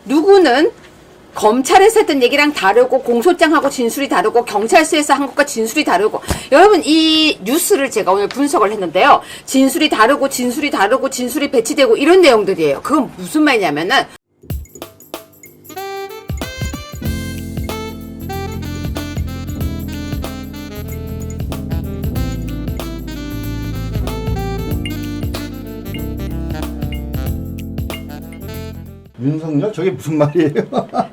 누구는 검찰에서 했던 얘기랑 다르고 공소장하고 진술이 다르고 경찰서에서 한 것과 진술이 다르고 여러분 이 뉴스를 제가 오늘 분석을 했는데요. 진술이 다르고 진술이 다르고 진술이 배치되고 이런 내용들이에요. 그건 무슨 말이냐면은 윤석열? 저게 무슨 말이에요?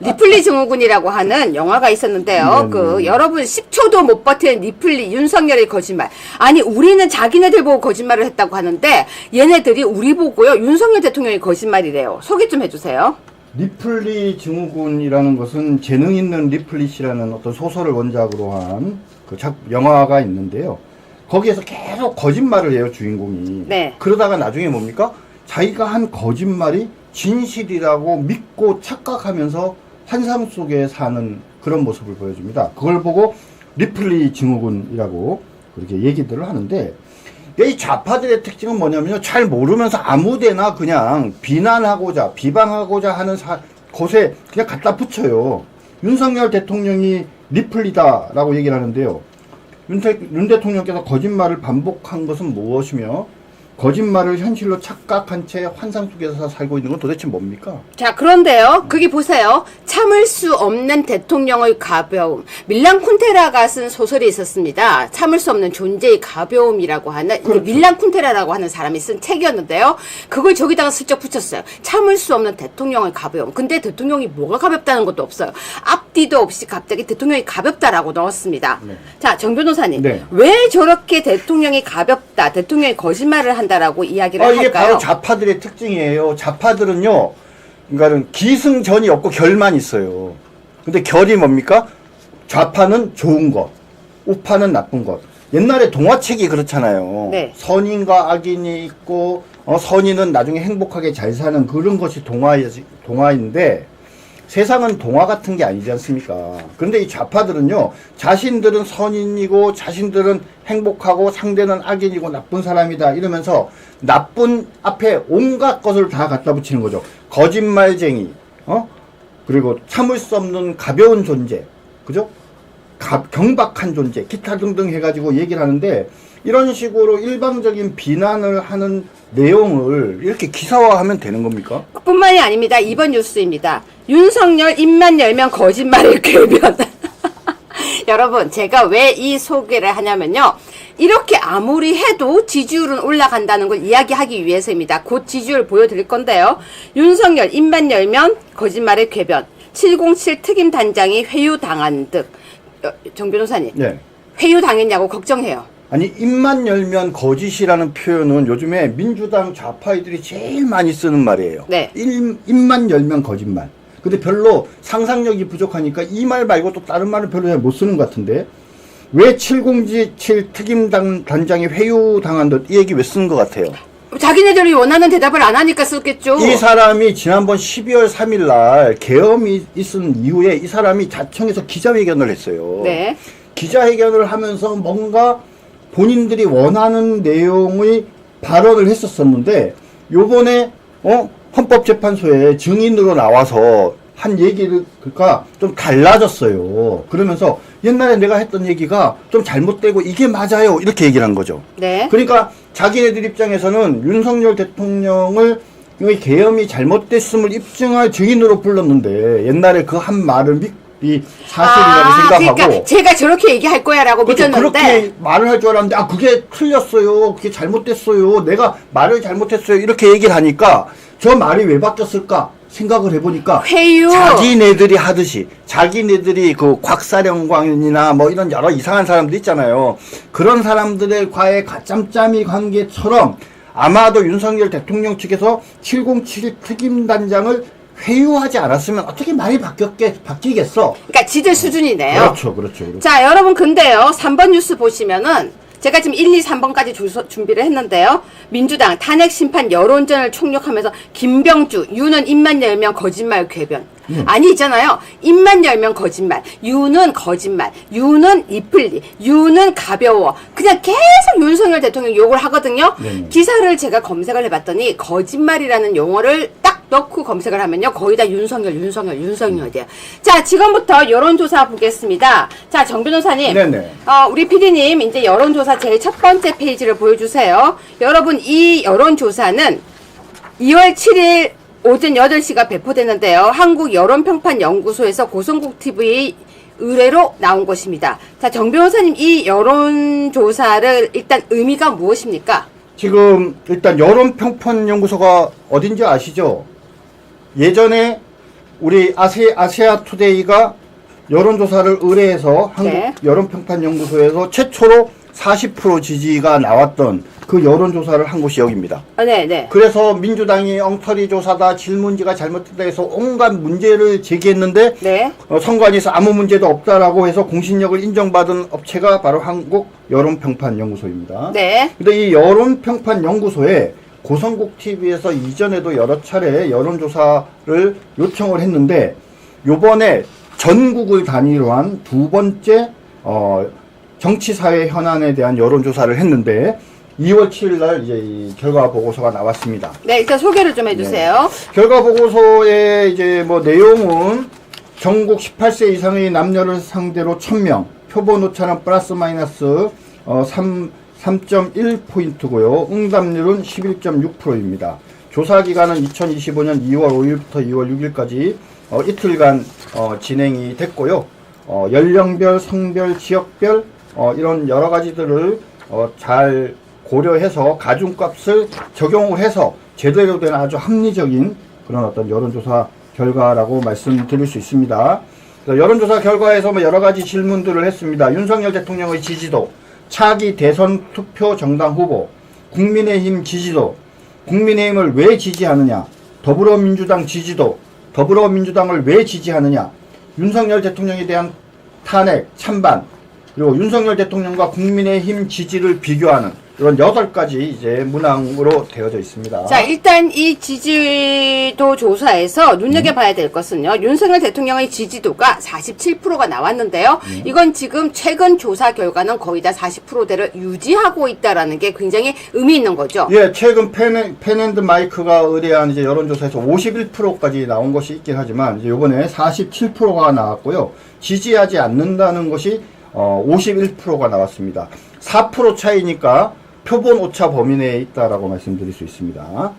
리플리 증후군이라고 하는 영화가 있었는데요. 여러분 10초도 못 버틴 리플리 윤석열의 거짓말. 아니 우리는 자기네들 보고 거짓말을 했다고 하는데 얘네들이 우리 보고요. 윤석열 대통령이 거짓말이래요. 소개 좀 해주세요. 리플리 증후군이라는 것은 재능 있는 리플리 씨라는 어떤 소설을 원작으로 한 그 영화가 있는데요. 거기에서 계속 거짓말을 해요, 주인공이. 네. 그러다가 나중에 뭡니까? 자기가 한 거짓말이 진실이라고 믿고 착각하면서 환상 속에 사는 그런 모습을 보여줍니다. 그걸 보고 리플리 증후군이라고 그렇게 얘기들을 하는데, 이 좌파들의 특징은 뭐냐면요, 잘 모르면서 아무데나 그냥 비난하고자 비방하고자 하는 곳에 그냥 갖다 붙여요. 윤석열 대통령이 리플리다라고 얘기를 하는데요. 윤 대통령께서 거짓말을 반복한 것은 무엇이며 거짓말을 현실로 착각한 채 환상 속에서 살고 있는 건 도대체 뭡니까? 자, 그런데요. 거기 보세요. 참을 수 없는 대통령의 가벼움. 밀란 쿤테라가 쓴 소설이 있었습니다. 참을 수 없는 존재의 가벼움이라고 하는 그렇죠. 밀란 쿤테라라고 하는 사람이 쓴 책이었는데요. 그걸 저기다가 슬쩍 붙였어요. 참을 수 없는 대통령의 가벼움. 근데 대통령이 뭐가 가볍다는 것도 없어요. 앞뒤도 없이 갑자기 대통령이 가볍다라고 넣었습니다. 네. 자, 정 변호사님. 네. 왜 저렇게 대통령이 가볍다, 대통령이 거짓말을 한다라고 이야기를 할까요? 이게 바로 좌파들의 특징이에요. 좌파들은요, 그러니까 기승전이 없고 결만 있어요. 근데 결이 뭡니까? 좌파는 좋은 것, 우파는 나쁜 것. 옛날에 동화책이 그렇잖아요. 네. 선인과 악인이 있고, 선인은 나중에 행복하게 잘 사는 그런 것이 동화인데, 세상은 동화 같은 게 아니지 않습니까? 그런데 이 좌파들은요, 자신들은 선인이고, 자신들은 행복하고, 상대는 악인이고, 나쁜 사람이다. 이러면서, 나쁜 앞에 온갖 것을 다 갖다 붙이는 거죠. 거짓말쟁이, 그리고 참을 수 없는 가벼운 존재, 그죠? 경박한 존재, 기타 등등 해가지고 얘기를 하는데, 이런 식으로 일방적인 비난을 하는 내용을 이렇게 기사화하면 되는 겁니까? 그뿐만이 아닙니다. 이번 뉴스입니다. 윤석열 입만 열면 거짓말을 궤변. 여러분, 제가 왜 이 소개를 하냐면요. 이렇게 아무리 해도 지지율은 올라간다는 걸 이야기하기 위해서입니다. 곧 지지율 보여드릴 건데요. 윤석열 입만 열면 거짓말을 궤변. 707 특임 단장이 회유당한 듯. 정 변호사님. 네. 회유당했냐고 걱정해요. 아니, 입만 열면 거짓이라는 표현은 요즘에 민주당 좌파이들이 제일 많이 쓰는 말이에요. 네. 입만 열면 거짓말. 근데 별로 상상력이 부족하니까 이 말 말고 또 다른 말은 별로 잘 못 쓰는 것 같은데, 왜 707 특임 단장이 회유당한 듯 이 얘기 왜 쓰는 것 같아요? 자기네들이 원하는 대답을 안 하니까 썼겠죠. 이 사람이 지난번 12월 3일 날 계엄이 있은 이후에 이 사람이 자청에서 기자회견을 했어요. 네. 기자회견을 하면서 뭔가 본인들이 원하는 내용의 발언을 했었었는데, 요번에 헌법재판소에 증인으로 나와서 한 얘기를 그러니까 좀 달라졌어요. 그러면서 옛날에 내가 했던 얘기가 좀 잘못되고 이게 맞아요, 이렇게 얘기를 한 거죠. 네. 그러니까 자기네들 입장에서는 윤석열 대통령을 이 계엄이 잘못됐음을 입증할 증인으로 불렀는데, 옛날에 그 한 말을 이 사실이라고 생각하고, 그러니까 제가 저렇게 얘기할 거야라고 믿었는데, 그렇게 말을 할 줄 알았는데, 그게 틀렸어요, 그게 잘못됐어요, 내가 말을 잘못했어요, 이렇게 얘기를 하니까 저 말이 왜 바뀌었을까 생각을 해보니까, 자기네들이 하듯이, 자기네들이 그 곽사령관이나 뭐 이런 여러 이상한 사람들 있잖아요. 그런 사람들과의 가짬짬이 관계처럼 아마도 윤석열 대통령 측에서 707 특임단장을 회유하지 않았으면 어떻게 말이 바뀌겠어? 그러니까 지들 수준이네요. 그렇죠. 자, 여러분, 근데요, 3번 뉴스 보시면은, 제가 지금 1, 2, 3번까지 준비를 했는데요. 민주당 탄핵 심판 여론전을 총력하면서 김병주, 유는 입만 열면 거짓말 궤변. 아니, 있잖아요. 입만 열면 거짓말, 유는 거짓말, 유는 리플리, 유는 가벼워. 그냥 계속 윤석열 대통령 욕을 하거든요. 기사를 제가 검색을 해봤더니 거짓말이라는 용어를 딱 넣고 검색을 하면요. 거의 다 윤석열이에요. 자, 지금부터 여론조사 보겠습니다. 자, 정 변호사님. 네네. 우리 PD님, 이제 여론조사 제일 첫 번째 페이지를 보여주세요. 여러분, 이 여론조사는 2월 7일 오전 8시가 배포됐는데요. 한국여론평판연구소에서 고성국TV 의뢰로 나온 것입니다. 자, 정 변호사님, 이 여론조사를 일단 의미가 무엇입니까? 지금 일단 여론평판연구소가 어딘지 아시죠? 예전에 우리 아시아투데이가 여론조사를 의뢰해서 네. 한국여론평판연구소에서 최초로 40% 지지가 나왔던 그 여론조사를 한 곳이 여기입니다. 네. 그래서 민주당이 엉터리 조사다, 질문지가 잘못됐다 해서 온갖 문제를 제기했는데 네. 선관위에서 아무 문제도 없다라고 해서 공신력을 인정받은 업체가 바로 한국여론평판연구소입니다. 네. 근데 이 여론평판연구소에 고성국TV에서 이전에도 여러 차례 여론조사를 요청을 했는데 요번에 전국을 단위로 한 두 번째 정치사회 현안에 대한 여론조사를 했는데 2월 7일 날 이제 이 결과 보고서가 나왔습니다. 네, 일단 소개를 좀 해주세요. 결과 보고서의 이제 뭐 내용은 전국 18세 이상의 남녀를 상대로 1000명, 표본 오차는 플러스 마이너스 3.1포인트고요. 응답률은 11.6%입니다. 조사 기간은 2025년 2월 5일부터 2월 6일까지 이틀간 진행이 됐고요. 연령별, 성별, 지역별 이런 여러 가지들을 잘 고려해서 가중값을 적용을 해서 제대로 된 아주 합리적인 그런 어떤 여론조사 결과라고 말씀드릴 수 있습니다. 여론조사 결과에서 뭐 여러 가지 질문들을 했습니다. 윤석열 대통령의 지지도, 차기 대선 투표 정당 후보, 국민의힘 지지도, 국민의힘을 왜 지지하느냐, 더불어민주당 지지도, 더불어민주당을 왜 지지하느냐, 윤석열 대통령에 대한 탄핵, 찬반, 그리고 윤석열 대통령과 국민의힘 지지를 비교하는 이런 8가지 이제 문항으로 되어져 있습니다. 자, 일단 이 지지도 조사에서 눈여겨봐야 될 것은요. 윤석열 대통령의 지지도가 47%가 나왔는데요. 이건 지금 최근 조사 결과는 거의 다 40%대를 유지하고 있다라는 게 굉장히 의미 있는 거죠. 예, 최근 펜앤드마이크가 의뢰한 이제 여론조사에서 51%까지 나온 것이 있긴 하지만 이제 이번에 47%가 나왔고요. 지지하지 않는다는 것이 51%가 나왔습니다. 4% 차이니까 표본 오차 범위 내에 있다라고 말씀드릴 수 있습니다.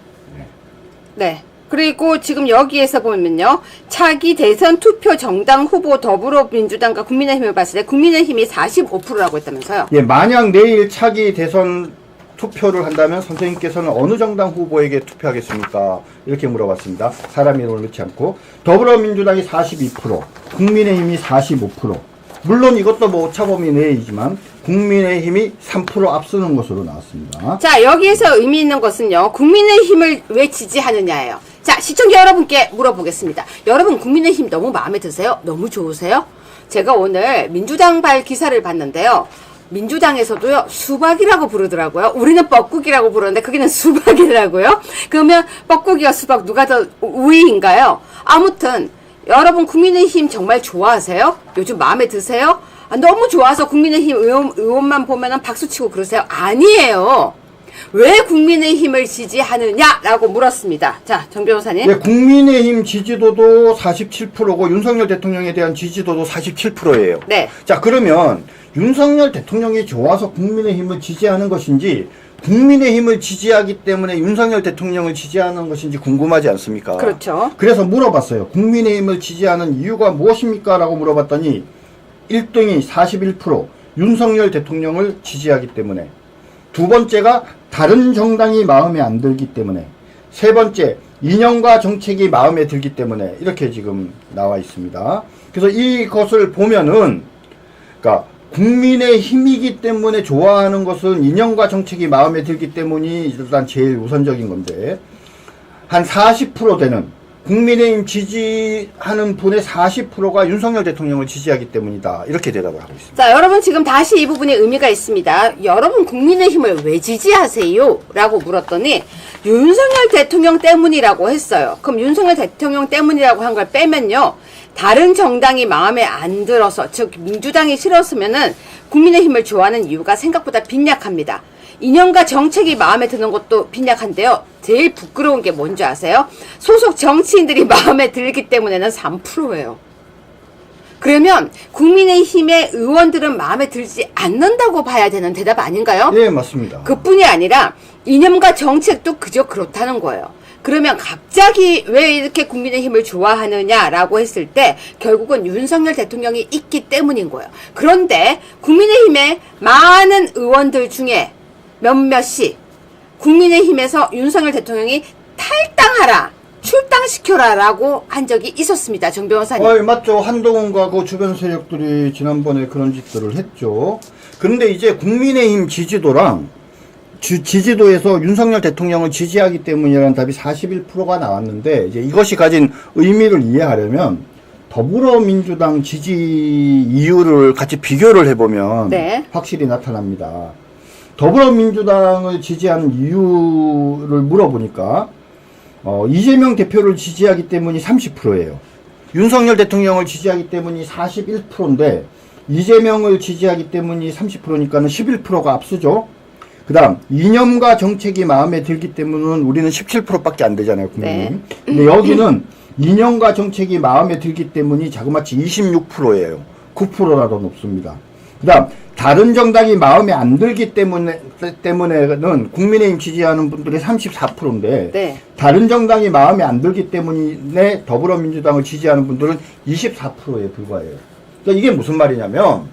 네. 그리고 지금 여기에서 보면요. 차기 대선 투표 정당 후보 더불어민주당과 국민의힘을 봤을 때 국민의힘이 45%라고 했다면서요. 예, 만약 내일 차기 대선 투표를 한다면 선생님께서는 어느 정당 후보에게 투표하겠습니까? 이렇게 물어봤습니다. 사람 이름을 넣지 않고. 더불어민주당이 42%, 국민의힘이 45%. 물론 이것도 뭐 오차범위 내이지만 국민의힘이 3% 앞서는 것으로 나왔습니다. 자, 여기에서 의미 있는 것은요. 국민의힘을 왜 지지하느냐예요. 자, 시청자 여러분께 물어보겠습니다. 여러분 국민의힘 너무 마음에 드세요? 너무 좋으세요? 제가 오늘 민주당발 기사를 봤는데요. 민주당에서도요, 수박이라고 부르더라고요. 우리는 뻐꾸기라고 부르는데 그게는 수박이라고요. 그러면 뻐꾸기와 수박 누가 더 우위인가요? 아무튼 여러분 국민의힘 정말 좋아하세요? 요즘 마음에 드세요? 너무 좋아서 국민의힘 의원만 보면은 박수치고 그러세요? 아니에요. 왜 국민의힘을 지지하느냐라고 물었습니다. 자, 정 변호사님. 네, 국민의힘 지지도도 47%고 윤석열 대통령에 대한 지지도도 47%예요. 네. 자, 그러면 윤석열 대통령이 좋아서 국민의힘을 지지하는 것인지 국민의힘을 지지하기 때문에 윤석열 대통령을 지지하는 것인지 궁금하지 않습니까? 그렇죠. 그래서 물어봤어요. 국민의힘을 지지하는 이유가 무엇입니까? 라고 물어봤더니 1등이 41% 윤석열 대통령을 지지하기 때문에, 두 번째가 다른 정당이 마음에 안 들기 때문에, 세 번째 이념과 정책이 마음에 들기 때문에 이렇게 지금 나와 있습니다. 그래서 이것을 보면은 그러니까 국민의힘이기 때문에 좋아하는 것은 이념과 정책이 마음에 들기 때문이 일단 제일 우선적인 건데, 한 40% 되는 국민의힘 지지하는 분의 40%가 윤석열 대통령을 지지하기 때문이다. 이렇게 대답을 하고 있습니다. 자, 여러분 지금 다시 이 부분에 의미가 있습니다. 여러분 국민의힘을 왜 지지하세요? 라고 물었더니 윤석열 대통령 때문이라고 했어요. 그럼 윤석열 대통령 때문이라고 한 걸 빼면요. 다른 정당이 마음에 안 들어서, 즉 민주당이 싫었으면은 국민의힘을 좋아하는 이유가 생각보다 빈약합니다. 이념과 정책이 마음에 드는 것도 빈약한데요. 제일 부끄러운 게 뭔지 아세요? 소속 정치인들이 마음에 들기 때문에는 3%예요. 그러면 국민의힘의 의원들은 마음에 들지 않는다고 봐야 되는 대답 아닌가요? 예, 맞습니다. 그뿐이 아니라 이념과 정책도 그저 그렇다는 거예요. 그러면 갑자기 왜 이렇게 국민의힘을 좋아하느냐라고 했을 때 결국은 윤석열 대통령이 있기 때문인 거예요. 그런데 국민의힘의 많은 의원들 중에 몇몇이 국민의힘에서 윤석열 대통령이 탈당하라, 출당시켜라라고 한 적이 있었습니다. 정 변호사님. 맞죠. 한동훈과 그 주변 세력들이 지난번에 그런 짓들을 했죠. 그런데 이제 국민의힘 지지도랑 지지도에서 윤석열 대통령을 지지하기 때문이라는 답이 41%가 나왔는데, 이제 이것이 가진 의미를 이해하려면 더불어민주당 지지 이유를 같이 비교를 해보면 네. 확실히 나타납니다. 더불어민주당을 지지하는 이유를 물어보니까 이재명 대표를 지지하기 때문이 30%예요. 윤석열 대통령을 지지하기 때문이 41%인데 이재명을 지지하기 때문이 30%니까는 11%가 앞서죠. 그 다음 이념과 정책이 마음에 들기 때문은 우리는 17%밖에 안 되잖아요, 국민님. 네. 근데 여기는 이념과 정책이 마음에 들기 때문이 자그마치 26%예요. 9%라도 높습니다. 그 다음 다른 정당이 마음에 안 들기 때문에는 국민의힘 지지하는 분들이 34%인데 네. 다른 정당이 마음에 안 들기 때문에 더불어민주당을 지지하는 분들은 24%에 불과해요. 그러니까 이게 무슨 말이냐면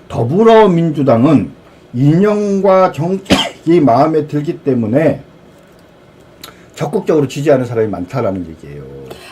더불어민주당은 이념과 정책이 마음에 들기 때문에 적극적으로 지지하는 사람이 많다라는 얘기예요.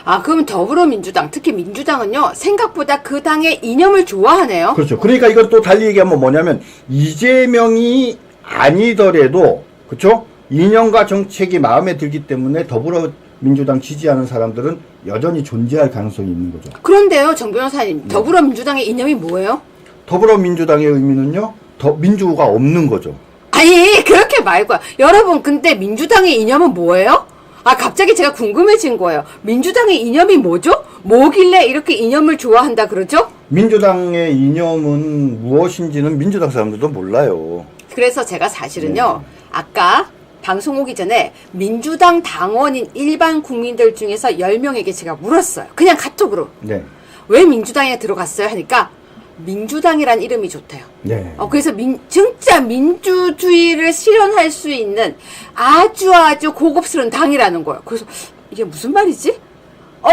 아, 그럼 더불어민주당, 특히 민주당은요, 생각보다 그 당의 이념을 좋아하네요. 그렇죠. 그러니까 이건 또 달리 얘기하면 뭐냐면 이재명이 아니더라도, 그렇죠? 이념과 정책이 마음에 들기 때문에 더불어민주당 지지하는 사람들은 여전히 존재할 가능성이 있는 거죠. 그런데요, 정 변호사님, 더불어민주당의 이념이 뭐예요? 더불어민주당의 의미는요, 민주가 없는 거죠. 아니, 그렇게 말고요. 여러분, 근데 민주당의 이념은 뭐예요? 아, 갑자기 제가 궁금해진 거예요. 민주당의 이념이 뭐죠? 뭐길래 이렇게 이념을 좋아한다 그러죠? 민주당의 이념은 무엇인지는 민주당 사람들도 몰라요. 그래서 제가 사실은요, 아까 방송 오기 전에 민주당 당원인 일반 국민들 중에서 10명에게 제가 물었어요. 그냥 카톡으로. 네. 왜 민주당에 들어갔어요? 하니까 민주당이란 이름이 좋대요. 네. 그래서 진짜 민주주의를 실현할 수 있는 아주 고급스러운 당이라는 거예요. 그래서 이게 무슨 말이지?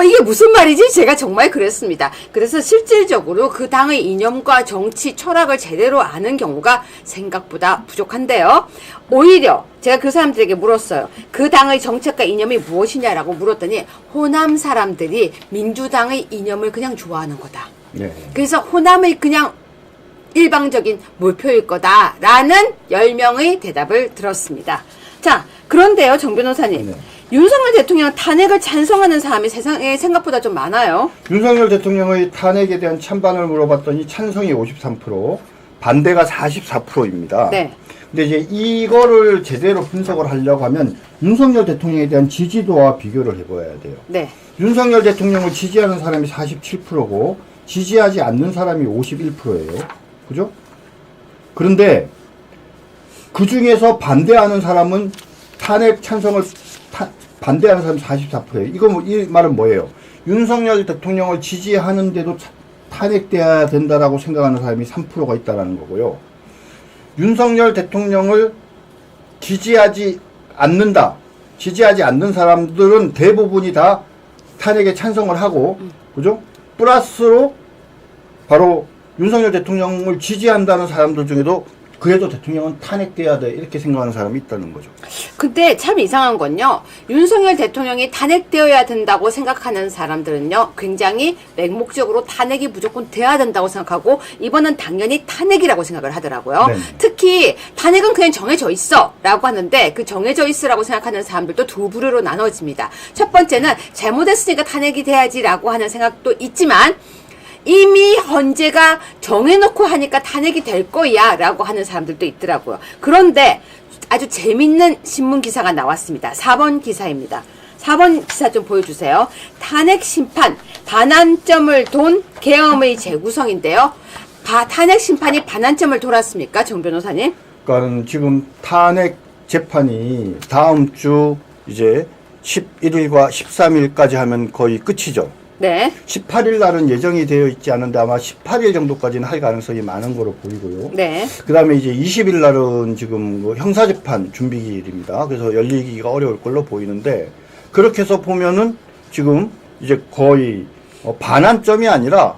이게 무슨 말이지? 제가 정말 그랬습니다. 그래서 실질적으로 그 당의 이념과 정치, 철학을 제대로 아는 경우가 생각보다 부족한데요. 오히려 제가 그 사람들에게 물었어요. 그 당의 정책과 이념이 무엇이냐라고 물었더니 호남 사람들이 민주당의 이념을 그냥 좋아하는 거다. 네. 그래서 호남의 그냥 일방적인 몰표일 거다라는 10명의 대답을 들었습니다. 자, 그런데요, 정 변호사님. 네. 윤석열 대통령 탄핵을 찬성하는 사람이 세상에 생각보다 좀 많아요. 윤석열 대통령의 탄핵에 대한 찬반을 물어봤더니 찬성이 53%, 반대가 44%입니다. 네. 근데 이제 이거를 제대로 분석을 하려고 하면 윤석열 대통령에 대한 지지도와 비교를 해봐야 돼요. 네. 윤석열 대통령을 지지하는 사람이 47%고 지지하지 않는 사람이 51%예요. 그죠? 그런데 그 중에서 반대하는 사람은 탄핵 찬성을 반대하는 사람이 44%예요. 이 말은 뭐예요? 윤석열 대통령을 지지하는데도 탄핵돼야 된다라고 생각하는 사람이 3%가 있다라는 거고요. 윤석열 대통령을 지지하지 않는 사람들은 대부분이 다 탄핵에 찬성을 하고, 그죠? 플러스로 바로 윤석열 대통령을 지지한다는 사람들 중에도 그래도 대통령은 탄핵돼야 돼 이렇게 생각하는 사람이 있다는 거죠. 근데 참 이상한 건요. 윤석열 대통령이 탄핵되어야 된다고 생각하는 사람들은요. 굉장히 맹목적으로 탄핵이 무조건 돼야 된다고 생각하고 이번은 당연히 탄핵이라고 생각을 하더라고요. 네. 특히 탄핵은 그냥 정해져 있어 라고 하는데 그 정해져 있으라고 생각하는 사람들도 두 부류로 나눠집니다. 첫 번째는 잘못했으니까 탄핵이 돼야지 라고 하는 생각도 있지만 이미 헌재가 정해놓고 하니까 탄핵이 될 거야 라고 하는 사람들도 있더라고요. 그런데 아주 재밌는 신문 기사가 나왔습니다. 4번 기사입니다. 4번 기사 좀 보여주세요. 탄핵 심판, 반환점을 돈 계엄의 재구성인데요. 탄핵 심판이 반환점을 돌았습니까? 정 변호사님? 그러니까 지금 탄핵 재판이 다음 주 이제 11일과 13일까지 하면 거의 끝이죠. 네. 18일 날은 예정이 되어 있지 않은데 아마 18일 정도까지는 할 가능성이 많은 거로 보이고요. 네. 그 다음에 이제 20일 날은 지금 뭐 형사재판 준비기일입니다. 그래서 열리기가 어려울 걸로 보이는데, 그렇게 해서 보면은 지금 이제 거의 반환점이 아니라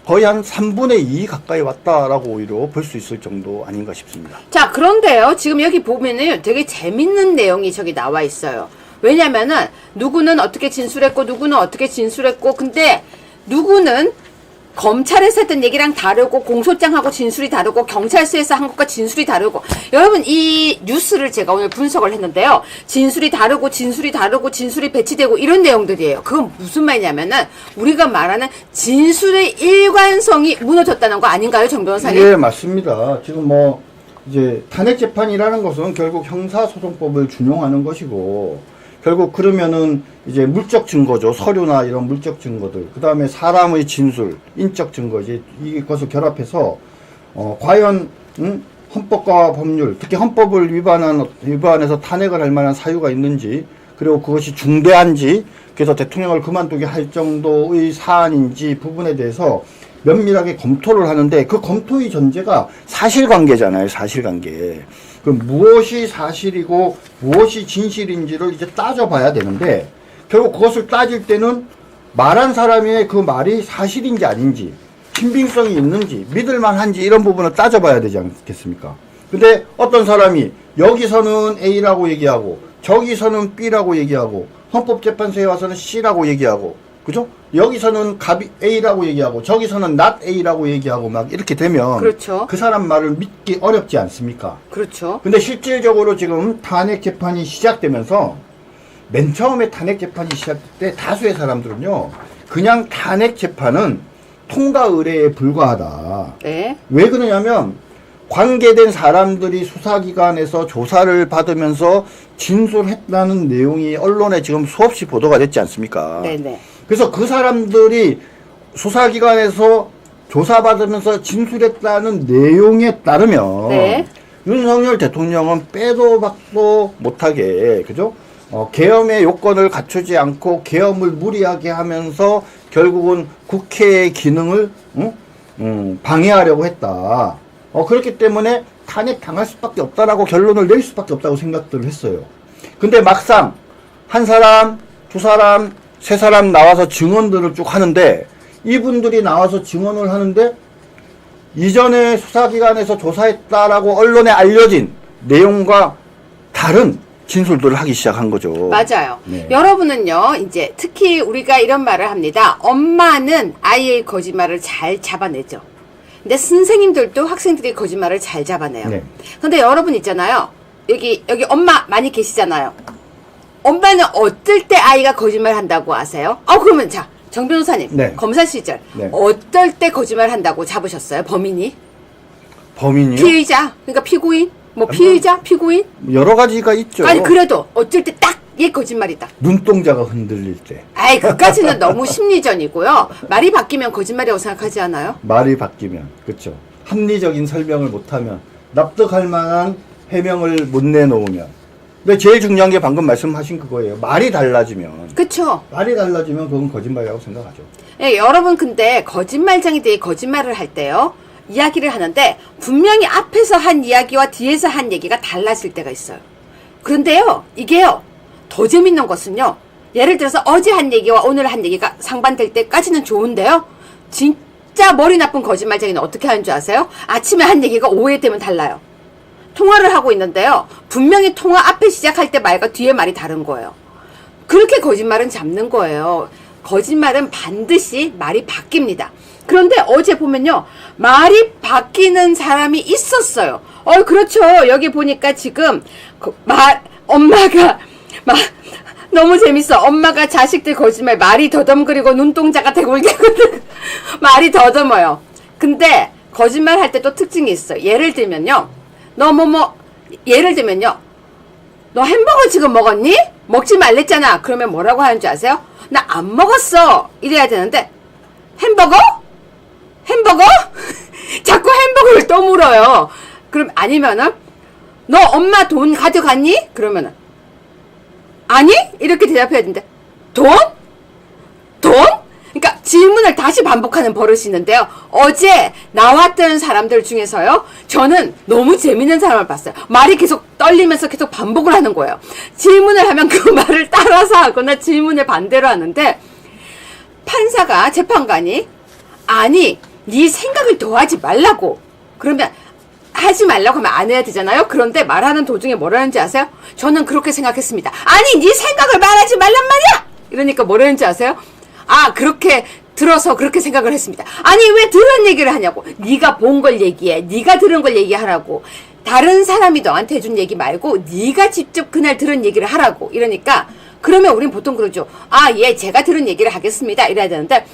거의 한 3분의 2 가까이 왔다라고 오히려 볼 수 있을 정도 아닌가 싶습니다. 자, 그런데요. 지금 여기 보면은 되게 재밌는 내용이 저기 나와 있어요. 왜냐면은 누구는 어떻게 진술했고 누구는 어떻게 진술했고, 근데 누구는 검찰에서 했던 얘기랑 다르고 공소장하고 진술이 다르고 경찰서에서 한 것과 진술이 다르고, 여러분 이 뉴스를 제가 오늘 분석을 했는데요. 진술이 다르고 진술이 다르고 진술이 배치되고 이런 내용들이에요. 그건 무슨 말이냐면은 우리가 말하는 진술의 일관성이 무너졌다는 거 아닌가요, 정 변호사님? 예, 맞습니다. 지금 뭐 이제 탄핵 재판이라는 것은 결국 형사소송법을 준용하는 것이고, 결국 그러면은 이제 물적 증거죠. 서류나 이런 물적 증거들. 그 다음에 사람의 진술, 인적 증거지. 이것을 결합해서, 과연, 헌법과 법률, 특히 헌법을 위반해서 탄핵을 할 만한 사유가 있는지, 그리고 그것이 중대한지, 그래서 대통령을 그만두게 할 정도의 사안인지 부분에 대해서 면밀하게 검토를 하는데, 그 검토의 전제가 사실관계잖아요. 사실관계. 그럼 무엇이 사실이고 무엇이 진실인지를 이제 따져봐야 되는데, 결국 그것을 따질 때는 말한 사람의 그 말이 사실인지 아닌지, 신빙성이 있는지, 믿을만한지 이런 부분을 따져봐야 되지 않겠습니까? 근데 어떤 사람이 여기서는 A라고 얘기하고 저기서는 B라고 얘기하고 헌법재판소에 와서는 C라고 얘기하고, 그죠? 여기서는 갑이 A라고 얘기하고 저기서는 not A라고 얘기하고 막 이렇게 되면, 그렇죠. 그 사람 말을 믿기 어렵지 않습니까? 그렇죠. 근데 실질적으로 지금 탄핵 재판이 시작되면서, 맨 처음에 탄핵 재판이 시작될 때 다수의 사람들은요, 그냥 탄핵 재판은 통과 의례에 불과하다. 네. 왜 그러냐면 관계된 사람들이 수사기관에서 조사를 받으면서 진술했다는 내용이 언론에 지금 수없이 보도가 됐지 않습니까? 네네. 그래서 그 사람들이 수사기관에서 조사받으면서 진술했다는 내용에 따르면, 네. 윤석열 대통령은 빼도 박도 못하게, 그죠? 계엄의 요건을 갖추지 않고 계엄을 무리하게 하면서 결국은 국회의 기능을 방해하려고 했다. 그렇기 때문에 탄핵 당할 수밖에 없다라고 결론을 낼 수밖에 없다고 생각들을 했어요. 근데 막상 한 사람, 두 사람, 세 사람 나와서 증언들을 쭉 하는데, 이분들이 나와서 증언을 하는데 이전에 수사기관에서 조사했다라고 언론에 알려진 내용과 다른 진술들을 하기 시작한 거죠. 맞아요. 네. 여러분은요, 이제 특히 우리가 이런 말을 합니다. 엄마는 아이의 거짓말을 잘 잡아내죠. 근데 선생님들도 학생들이 거짓말을 잘 잡아내요. 네. 근데 여러분 있잖아요. 여기 엄마 많이 계시잖아요. 엄마는 어떨 때 아이가 거짓말 한다고 아세요? 그러면 자, 정 변호사님. 네. 검사 시절. 네. 어떨 때 거짓말 한다고 잡으셨어요? 범인이요? 피의자? 그러니까 피고인? 뭐 피의자? 피고인? 여러 가지가 있죠. 아니 그래도 어쩔 때 딱 얘 거짓말이다. 눈동자가 흔들릴 때. 아이 그까지는 너무 심리전이고요. 말이 바뀌면 거짓말이라고 생각하지 않아요? 말이 바뀌면, 그렇죠. 합리적인 설명을 못하면, 납득할 만한 해명을 못 내놓으면. 근데 제일 중요한 게 방금 말씀하신 그거예요. 말이 달라지면. 그쵸? 말이 달라지면 그건 거짓말이라고 생각하죠. 예, 여러분 근데 거짓말쟁이들이 거짓말을 할 때요. 이야기를 하는데 분명히 앞에서 한 이야기와 뒤에서 한 얘기가 달라질 때가 있어요. 그런데요. 이게요. 더 재밌는 것은요. 예를 들어서 어제 한 얘기와 오늘 한 얘기가 상반될 때까지는 좋은데요. 진짜 머리 나쁜 거짓말쟁이는 어떻게 하는 줄 아세요? 아침에 한 얘기가 오후되면 달라요. 통화를 하고 있는데요. 분명히 통화 앞에 시작할 때 말과 뒤에 말이 다른 거예요. 그렇게 거짓말은 잡는 거예요. 거짓말은 반드시 말이 바뀝니다. 그런데 어제 보면요. 말이 바뀌는 사람이 있었어요. 그렇죠. 여기 보니까 지금 엄마가 너무 재밌어. 엄마가 자식들 거짓말 말이 더듬거리고 눈동자가 대굴대굴 말이 더듬어요. 근데 거짓말 할 때 또 특징이 있어요. 예를 들면요. 예를 들면요. 너 햄버거 지금 먹었니? 먹지 말랬잖아. 그러면 뭐라고 하는 줄 아세요? 나 안 먹었어. 이래야 되는데 햄버거? 자꾸 햄버거를 또 물어요. 그럼 아니면은 너 엄마 돈 가져갔니? 그러면은 아니? 이렇게 대답해야 되는데 돈? 돈? 그러니까 질문을 다시 반복하는 버릇이 있는데요. 어제 나왔던 사람들 중에서요. 저는 너무 재밌는 사람을 봤어요. 말이 계속 떨리면서 계속 반복을 하는 거예요. 질문을 하면 그 말을 따라서 하거나 질문을 반대로 하는데 판사가 재판관이 아니 네 생각을 더 하지 말라고 그러면 하지 말라고 하면 안 해야 되잖아요. 그런데 말하는 도중에 뭐라는지 아세요? 저는 그렇게 생각했습니다. 아니 네 생각을 말하지 말란 말이야. 이러니까 뭐라는지 아세요? 아 그렇게 들어서 그렇게 생각을 했습니다. 아니 왜 들은 얘기를 하냐고. 네가 본 걸 얘기해. 네가 들은 걸 얘기하라고. 다른 사람이 너한테 해준 얘기 말고 네가 직접 그날 들은 얘기를 하라고. 이러니까 그러면 우린 보통 그러죠. 아 예 제가 들은 얘기를 하겠습니다. 이래야 되는데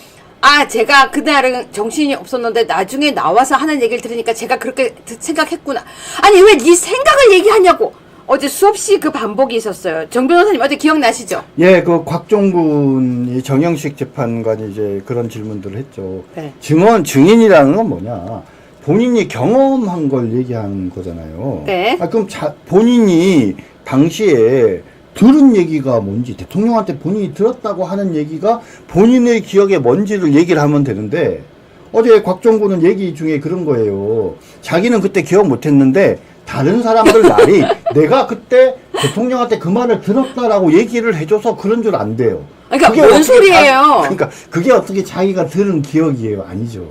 아 제가 그날은 정신이 없었는데 나중에 나와서 하는 얘기를 들으니까 제가 그렇게 생각했구나. 아니 왜 네 생각을 얘기하냐고. 어제 수없이 그 반복이 있었어요. 정 변호사님 어제 기억나시죠? 예, 그 곽종군 정영식 재판관이 이제 그런 질문들을 했죠. 네. 증인이라는 건 뭐냐? 본인이 경험한 걸 얘기하는 거잖아요. 네. 아, 그럼 본인이 당시에 들은 얘기가 뭔지, 대통령한테 본인이 들었다고 하는 얘기가 본인의 기억에 뭔지를 얘기를 하면 되는데, 어제 곽종군은 얘기 중에 그런 거예요. 자기는 그때 기억 못 했는데, 다른 사람들 말이 내가 그때 대통령한테 그 말을 들었다라고 얘기를 해줘서 그런 줄 안 돼요. 그러니까 그게 뭔 어떻게 소리예요? 그러니까 그게 어떻게 자기가 들은 기억이에요? 아니죠.